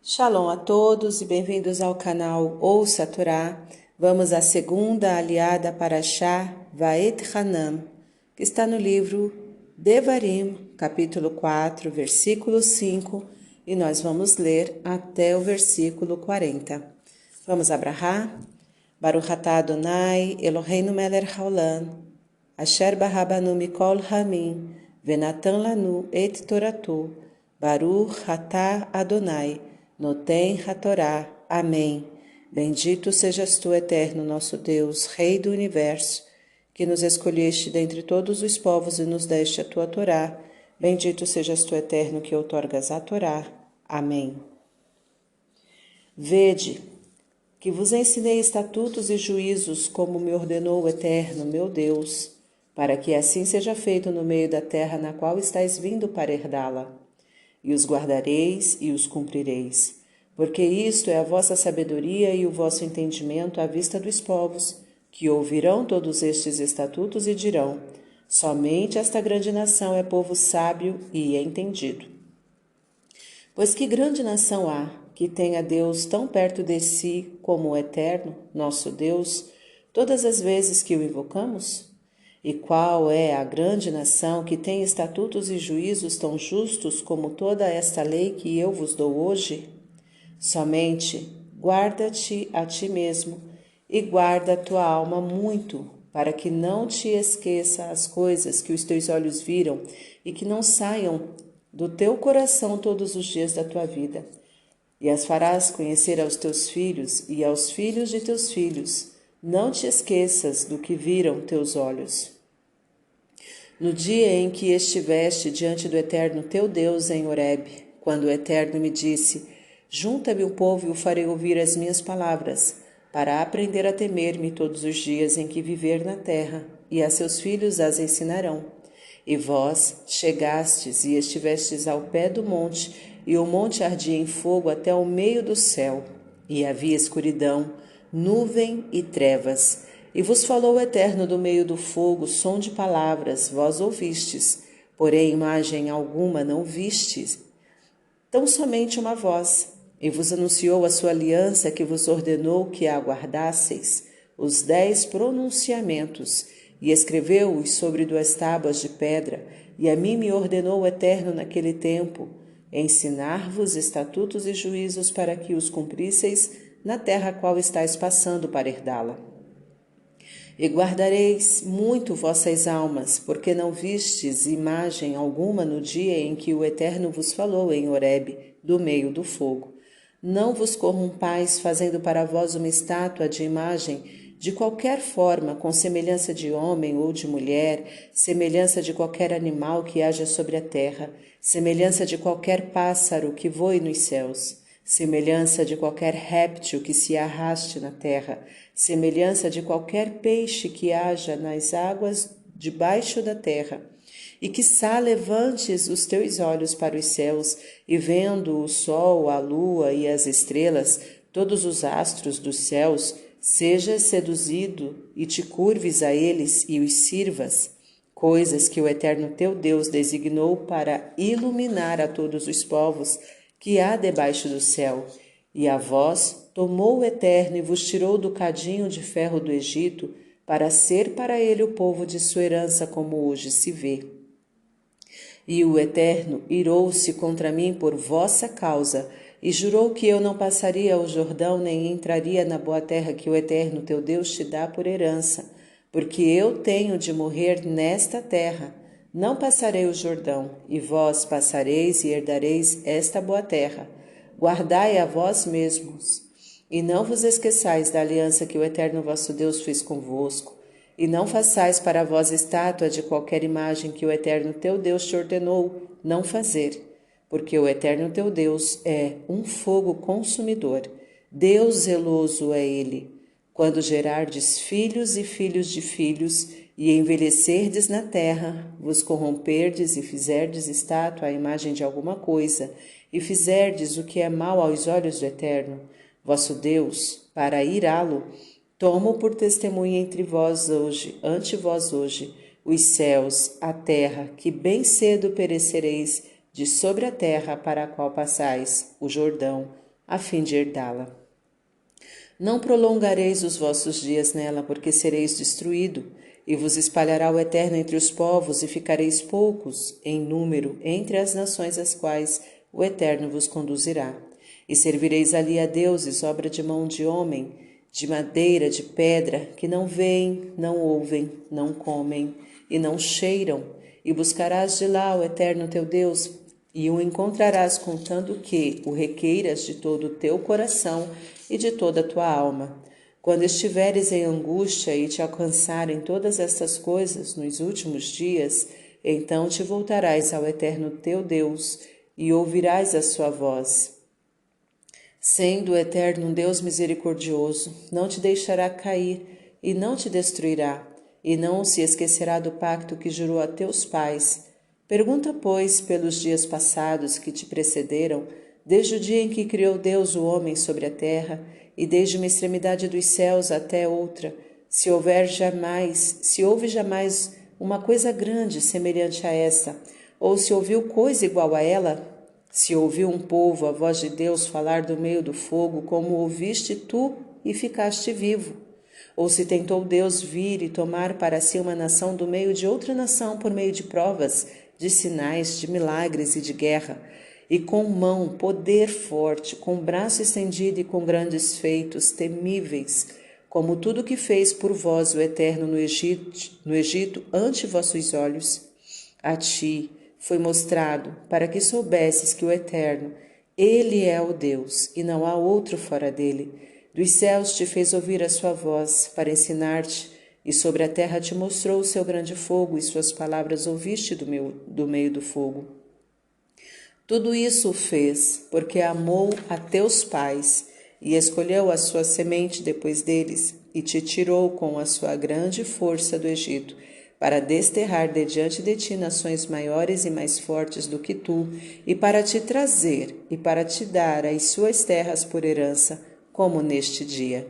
Shalom a todos e bem-vindos ao canal Ouça a Torá. Vamos à segunda aliada Parashá Vaet Hanan, que está no livro Devarim, capítulo 4, versículo 5, e nós vamos ler até o versículo 40. Vamos abrahar? Baruch atah Adonai, Eloheinu melech haolam, asher barabanu mikol hamim, venatan lanu et toratu, Baruch atah Adonai, Noten HaTorá. Amém. Bendito sejas tu, eterno nosso Deus, Rei do Universo, que nos escolheste dentre todos os povos e nos deste a tua Torá. Bendito sejas tu, eterno, que outorgas a Torá. Amém. Vede, que vos ensinei estatutos e juízos, como me ordenou o eterno, meu Deus, para que assim seja feito no meio da terra na qual estáis vindo para herdá-la. E os guardareis e os cumprireis, porque isto é a vossa sabedoria e o vosso entendimento à vista dos povos, que ouvirão todos estes estatutos e dirão: somente esta grande nação é povo sábio e entendido. Pois que grande nação há que tenha Deus tão perto de si como o Eterno, nosso Deus, todas as vezes que o invocamos? E qual é a grande nação que tem estatutos e juízos tão justos como toda esta lei que eu vos dou hoje? Somente guarda-te a ti mesmo e guarda a tua alma muito, para que não te esqueça as coisas que os teus olhos viram e que não saiam do teu coração todos os dias da tua vida. E as farás conhecer aos teus filhos e aos filhos de teus filhos. Não te esqueças do que viram teus olhos. No dia em que estiveste diante do Eterno teu Deus em Horebe, quando o Eterno me disse: junta-me o povo e o farei ouvir as minhas palavras, para aprender a temer-me todos os dias em que viver na terra, e a seus filhos as ensinarão. E vós chegastes e estivestes ao pé do monte, e o monte ardia em fogo até o meio do céu, e havia escuridão, nuvem e trevas. E vos falou o Eterno do meio do fogo, som de palavras, vós ouvistes, porém imagem alguma não vistes, tão somente uma voz. E vos anunciou a sua aliança que vos ordenou que a guardasseis, os 10 pronunciamentos, e escreveu-os sobre 2 tábuas de pedra, e a mim me ordenou o Eterno naquele tempo, ensinar-vos estatutos e juízos para que os cumprisseis na terra a qual estáis passando para herdá-la. E guardareis muito vossas almas, porque não vistes imagem alguma no dia em que o Eterno vos falou em Horebe, do meio do fogo. Não vos corrompais, fazendo para vós uma estátua de imagem, de qualquer forma, com semelhança de homem ou de mulher, semelhança de qualquer animal que haja sobre a terra, semelhança de qualquer pássaro que voe nos céus, semelhança de qualquer réptil que se arraste na terra, semelhança de qualquer peixe que haja nas águas debaixo da terra. E quiçá levantes os teus olhos para os céus, e vendo o sol, a lua e as estrelas, todos os astros dos céus, sejas seduzido e te curves a eles e os sirvas, coisas que o Eterno teu Deus designou para iluminar a todos os povos que há debaixo do céu. E a vós tomou o Eterno e vos tirou do cadinho de ferro do Egito, para ser para ele o povo de sua herança, como hoje se vê. E o Eterno irou-se contra mim por vossa causa, e jurou que eu não passaria o Jordão, nem entraria na boa terra que o Eterno teu Deus te dá por herança, porque eu tenho de morrer nesta terra. Não passarei o Jordão, e vós passareis e herdareis esta boa terra. Guardai a vós mesmos, e não vos esqueçais da aliança que o Eterno vosso Deus fez convosco, e não façais para vós estátua de qualquer imagem que o Eterno teu Deus te ordenou não fazer, porque o Eterno teu Deus é um fogo consumidor, Deus zeloso é ele. Quando gerardes filhos e filhos de filhos, e envelhecerdes na terra, vos corromperdes e fizerdes estátua à imagem de alguma coisa, e fizerdes o que é mal aos olhos do Eterno, vosso Deus, para irá-lo, tomo por testemunha entre vós hoje, ante vós hoje, os céus, a terra, que bem cedo perecereis de sobre a terra para a qual passais, o Jordão, a fim de herdá-la. Não prolongareis os vossos dias nela, porque sereis destruído, e vos espalhará o Eterno entre os povos, e ficareis poucos em número entre as nações às quais o Eterno vos conduzirá. E servireis ali a deuses, obra de mão de homem, de madeira, de pedra, que não veem, não ouvem, não comem e não cheiram, e buscarás de lá o Eterno teu Deus, e o encontrarás contando que o requeiras de todo o teu coração e de toda a tua alma. Quando estiveres em angústia e te alcançarem todas estas coisas nos últimos dias, então te voltarás ao Eterno teu Deus e ouvirás a sua voz. Sendo o Eterno um Deus misericordioso, não te deixará cair e não te destruirá, e não se esquecerá do pacto que jurou a teus pais. Pergunta, pois, pelos dias passados que te precederam, desde o dia em que criou Deus o homem sobre a terra, e desde uma extremidade dos céus até outra, se houve jamais uma coisa grande semelhante a esta, ou se ouviu coisa igual a ela? Se ouviu um povo a voz de Deus falar do meio do fogo, como ouviste tu e ficaste vivo? Ou se tentou Deus vir e tomar para si uma nação do meio de outra nação por meio de provas, de sinais, de milagres e de guerra, e com mão, poder forte, com braço estendido e com grandes feitos temíveis, como tudo que fez por vós o Eterno no Egito ante vossos olhos? A ti foi mostrado para que soubesses que o Eterno, Ele é o Deus, e não há outro fora dele. Dos céus te fez ouvir a sua voz, para ensinar-te, e sobre a terra te mostrou o seu grande fogo, e suas palavras ouviste do meio do fogo. Tudo isso o fez, porque amou a teus pais, e escolheu a sua semente depois deles, e te tirou com a sua grande força do Egito, para desterrar de diante de ti nações maiores e mais fortes do que tu, e para te trazer e para te dar as suas terras por herança, como neste dia.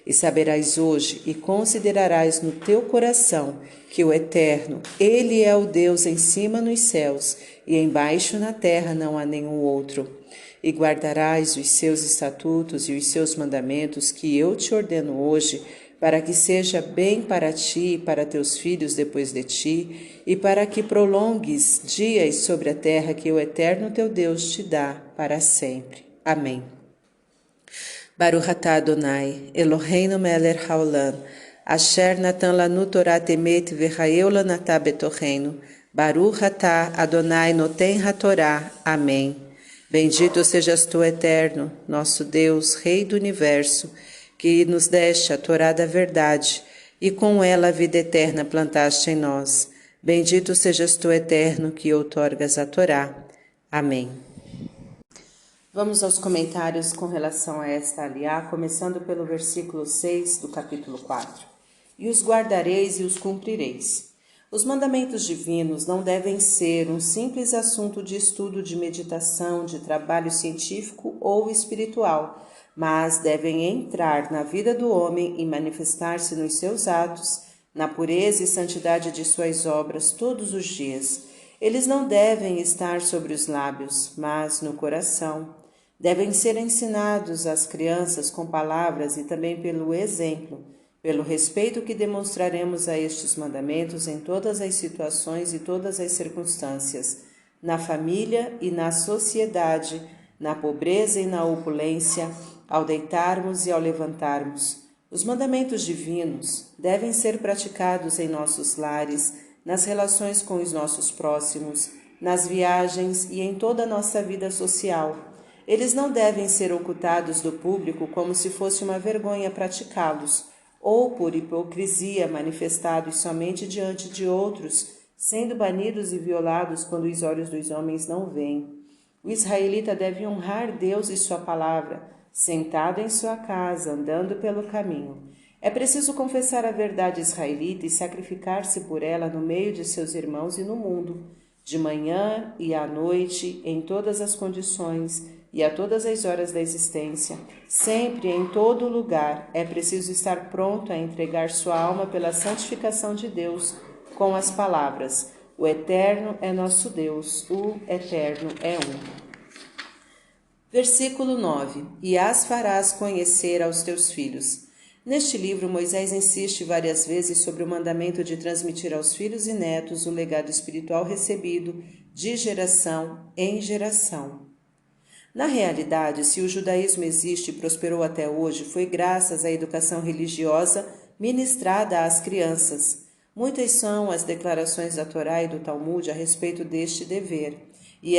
E saberás hoje e considerarás no teu coração que o Eterno, Ele é o Deus em cima nos céus, e embaixo na terra não há nenhum outro. E guardarás os seus estatutos e os seus mandamentos que eu te ordeno hoje, para que seja bem para ti e para teus filhos depois de ti, e para que prolongues dias sobre a terra que o Eterno teu Deus te dá para sempre. Amém. Baruch atah Adonai, Eloheinu melech haolam, asher natan lanu Torah temet v'chayeu lanatah betocheinu, Baruch atah Adonai noten hatorá. Amém. Bendito sejas tu, Eterno, nosso Deus, Rei do Universo, que nos deste a Torá da verdade, e com ela a vida eterna plantaste em nós. Bendito sejas tu, Eterno, que outorgas a Torá. Amém. Vamos aos comentários com relação a esta aliá, começando pelo versículo 6 do capítulo 4. E os guardareis e os cumprireis. Os mandamentos divinos não devem ser um simples assunto de estudo, de meditação, de trabalho científico ou espiritual, mas devem entrar na vida do homem e manifestar-se nos seus atos, na pureza e santidade de suas obras todos os dias. Eles não devem estar sobre os lábios, mas no coração. Devem ser ensinados às crianças com palavras e também pelo exemplo, pelo respeito que demonstraremos a estes mandamentos em todas as situações e todas as circunstâncias, na família e na sociedade, na pobreza e na opulência, ao deitarmos e ao levantarmos. Os mandamentos divinos devem ser praticados em nossos lares, nas relações com os nossos próximos, nas viagens e em toda a nossa vida social. Eles não devem ser ocultados do público como se fosse uma vergonha praticá-los, ou por hipocrisia manifestados somente diante de outros, sendo banidos e violados quando os olhos dos homens não veem. O israelita deve honrar Deus e sua palavra, sentado em sua casa, andando pelo caminho. É preciso confessar a verdade israelita e sacrificar-se por ela no meio de seus irmãos e no mundo, de manhã e à noite, em todas as condições e a todas as horas da existência, sempre em todo lugar, é preciso estar pronto a entregar sua alma pela santificação de Deus com as palavras: o Eterno é nosso Deus, o Eterno é um. Versículo 9: E as farás conhecer aos teus filhos. Neste livro, Moisés insiste várias vezes sobre o mandamento de transmitir aos filhos e netos o legado espiritual recebido de geração em geração. Na realidade, se o judaísmo existe e prosperou até hoje, foi graças à educação religiosa ministrada às crianças. Muitas são as declarações da Torá e do Talmud a respeito deste dever, e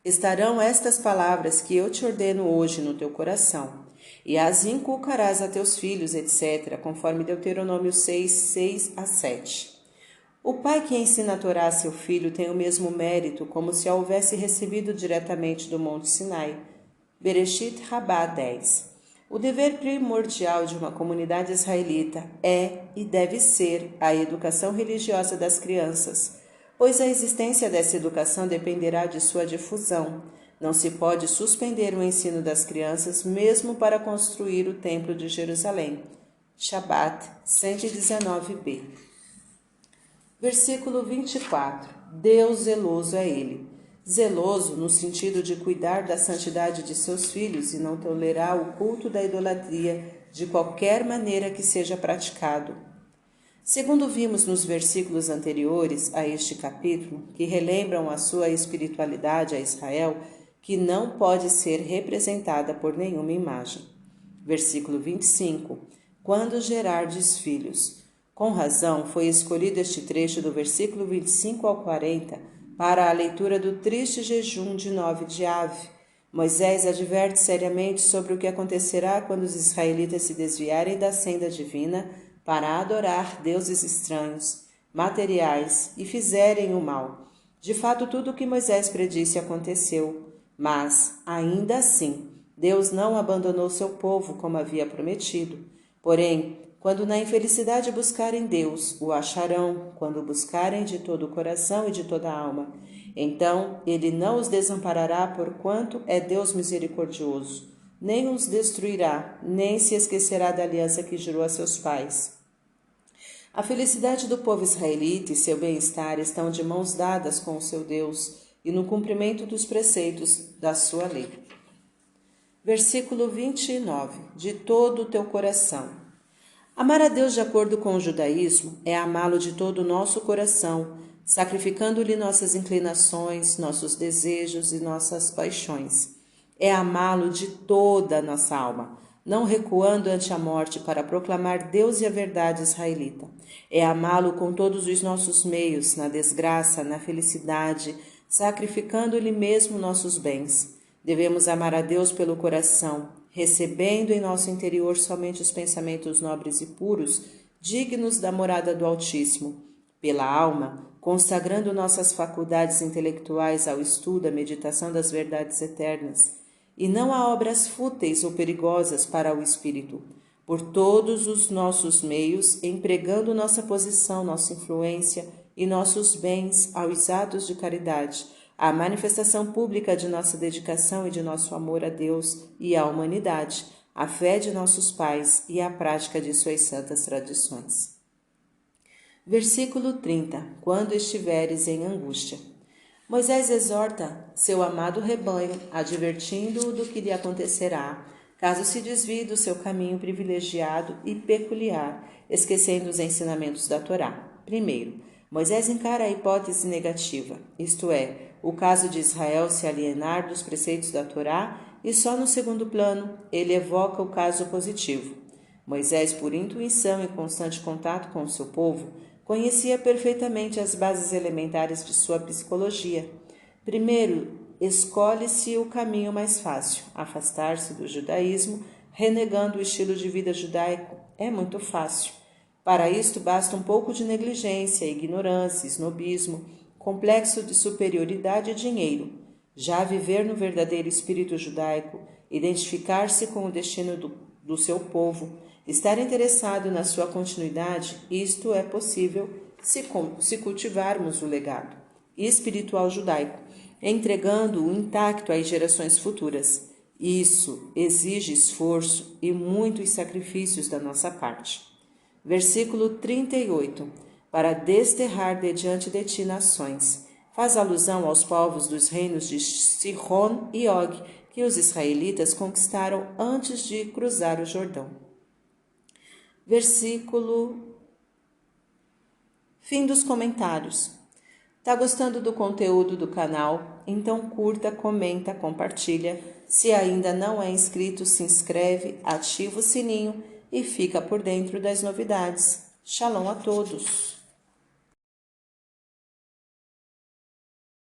estarão estas palavras que eu te ordeno hoje no teu coração, e as inculcarás a teus filhos, etc., conforme Deuteronômio 6, 6 a 7. O pai que ensina a Torá a seu filho tem o mesmo mérito como se a houvesse recebido diretamente do Monte Sinai. Bereshit Rabá 10. O dever primordial de uma comunidade israelita é e deve ser a educação religiosa das crianças, pois a existência dessa educação dependerá de sua difusão. Não se pode suspender o ensino das crianças mesmo para construir o Templo de Jerusalém. Shabat 119b. Versículo 24. Deus zeloso é Ele. Zeloso no sentido de cuidar da santidade de seus filhos e não tolerar o culto da idolatria de qualquer maneira que seja praticado. Segundo vimos nos versículos anteriores a este capítulo, que relembram a sua espiritualidade a Israel, que não pode ser representada por nenhuma imagem. Versículo 25. Quando gerardes filhos. Com razão, foi escolhido este trecho do versículo 25 ao 40 para a leitura do triste jejum de 9 de Ave. Moisés adverte seriamente sobre o que acontecerá quando os israelitas se desviarem da senda divina para adorar deuses estranhos, materiais e fizerem o mal. De fato, tudo o que Moisés predisse aconteceu, mas, ainda assim, Deus não abandonou seu povo como havia prometido. Porém, quando na infelicidade buscarem Deus, o acharão, quando o buscarem de todo o coração e de toda a alma. Então, ele não os desamparará, porquanto é Deus misericordioso, nem os destruirá, nem se esquecerá da aliança que jurou a seus pais. A felicidade do povo israelita e seu bem-estar estão de mãos dadas com o seu Deus e no cumprimento dos preceitos da sua lei. Versículo 29. De todo o teu coração. Amar a Deus de acordo com o judaísmo é amá-lo de todo o nosso coração, sacrificando-lhe nossas inclinações, nossos desejos e nossas paixões. É amá-lo de toda a nossa alma, não recuando ante a morte para proclamar Deus e a verdade israelita. É amá-lo com todos os nossos meios, na desgraça, na felicidade, sacrificando-lhe mesmo nossos bens. Devemos amar a Deus pelo coração, recebendo em nosso interior somente os pensamentos nobres e puros, dignos da morada do Altíssimo. Pela alma, consagrando nossas faculdades intelectuais ao estudo, à meditação das verdades eternas, e não a obras fúteis ou perigosas para o espírito, por todos os nossos meios, empregando nossa posição, nossa influência e nossos bens aos atos de caridade, à manifestação pública de nossa dedicação e de nosso amor a Deus e à humanidade, à fé de nossos pais e à prática de suas santas tradições. Versículo 30. Quando estiveres em angústia. Moisés exorta seu amado rebanho, advertindo-o do que lhe acontecerá, caso se desvie do seu caminho privilegiado e peculiar, esquecendo os ensinamentos da Torá. Primeiro, Moisés encara a hipótese negativa, isto é, o caso de Israel se alienar dos preceitos da Torá, e só no segundo plano ele evoca o caso positivo. Moisés, por intuição e constante contato com o seu povo, conhecia perfeitamente as bases elementares de sua psicologia. Primeiro, escolhe-se o caminho mais fácil, afastar-se do judaísmo, renegando o estilo de vida judaico. É muito fácil. Para isto basta um pouco de negligência, ignorância, snobismo, complexo de superioridade e dinheiro. Já viver no verdadeiro espírito judaico, identificar-se com o destino do seu povo, estar interessado na sua continuidade, isto é possível se cultivarmos o legado espiritual judaico, entregando-o intacto às gerações futuras. Isso exige esforço e muitos sacrifícios da nossa parte. Versículo 38. Para desterrar de diante de ti nações. Faz alusão aos povos dos reinos de Sihon e Og, que os israelitas conquistaram antes de cruzar o Jordão. Fim dos comentários. Tá gostando do conteúdo do canal? Então curta, comenta, compartilha. Se ainda não é inscrito, se inscreve, ativa o sininho e fica por dentro das novidades. Shalom a todos!